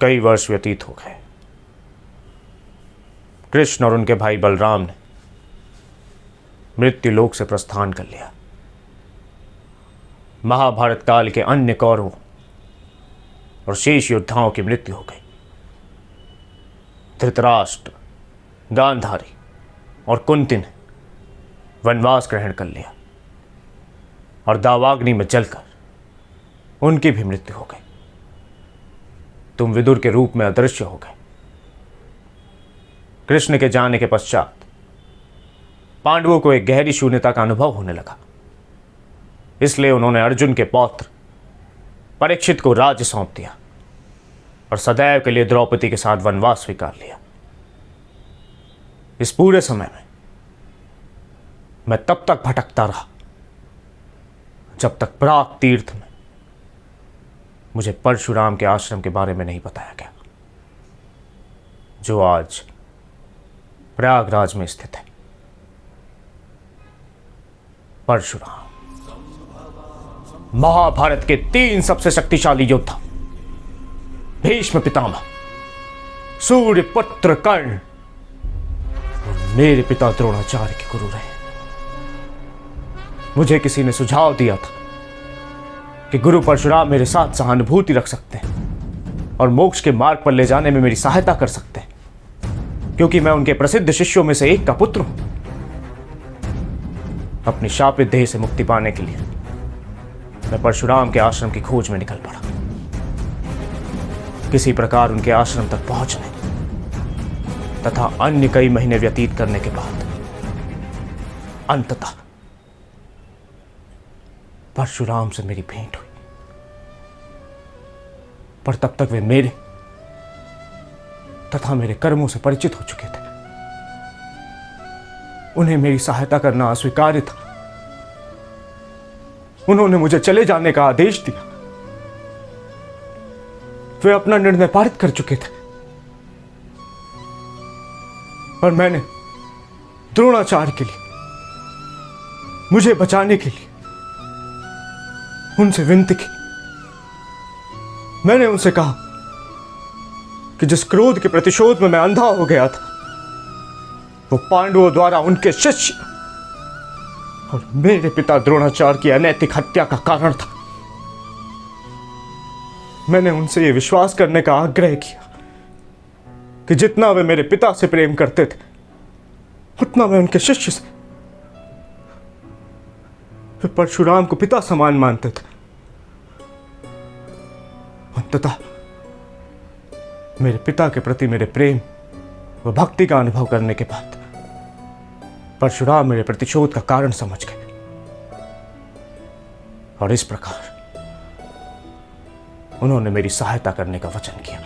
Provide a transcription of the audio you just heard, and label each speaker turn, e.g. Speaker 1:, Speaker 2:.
Speaker 1: कई वर्ष व्यतीत हो गए। कृष्ण और उनके भाई बलराम ने मृत्यु लोक से प्रस्थान कर लिया। महाभारत काल के अन्य कौरवों और शेष योद्धाओं की मृत्यु हो गई। धृतराष्ट्र, गांधारी और कुंती ने वनवास ग्रहण कर लिया और दावाग्नि में जलकर उनकी भी मृत्यु हो गई। तुम विदुर के रूप में अदृश्य हो गए। कृष्ण के जाने के पश्चात पांडवों को एक गहरी शून्यता का अनुभव होने लगा। इसलिए उन्होंने अर्जुन के पौत्र परीक्षित को राज्य सौंप दिया और सदैव के लिए द्रौपदी के साथ वनवास स्वीकार लिया। इस पूरे समय में मैं तब तक भटकता रहा जब तक प्राग तीर्थ में मुझे परशुराम के आश्रम के बारे में नहीं बताया गया, जो आज प्रयागराज में स्थित है। परशुराम महाभारत के 3 सबसे शक्तिशाली योद्धा, भीष्म पितामह, सूर्यपुत्र कर्ण और मेरे पिता द्रोणाचार्य के गुरु रहे। मुझे किसी ने सुझाव दिया था कि गुरु परशुराम मेरे साथ सहानुभूति रख सकते हैं और मोक्ष के मार्ग पर ले जाने में मेरी सहायता कर सकते हैं, क्योंकि मैं उनके प्रसिद्ध शिष्यों में से एक का पुत्र हूं। अपनी शापित देह से मुक्ति पाने के लिए मैं परशुराम के आश्रम की खोज में निकल पड़ा। किसी प्रकार उनके आश्रम तक पहुंचने तथा अन्य कई महीने व्यतीत करने के बाद अंततः परशुराम से मेरी भेंट हुई। पर तब तक वे मेरे तथा मेरे कर्मों से परिचित हो चुके थे। उन्हें मेरी सहायता करना अस्वीकार्य था। उन्होंने मुझे चले जाने का आदेश दिया। वे अपना निर्णय पारित कर चुके थे, पर मैंने द्रोणाचार्य के लिए, मुझे बचाने के लिए उनसे विनती की। मैंने उनसे कहा कि जिस क्रोध के प्रतिशोध में मैं अंधा हो गया था, वो पांडवों द्वारा उनके शिष्य और मेरे पिता द्रोणाचार्य की अनैतिक हत्या का कारण था। मैंने उनसे यह विश्वास करने का आग्रह किया कि जितना वे मेरे पिता से प्रेम करते थे, उतना मैं उनके शिष्य से। वे परशुराम को पिता समान मानते थे। अंततः मेरे पिता के प्रति मेरे प्रेम व भक्ति का अनुभव करने के बाद परशुराम मेरे प्रतिशोध का कारण समझ गए और इस प्रकार उन्होंने मेरी सहायता करने का वचन किया।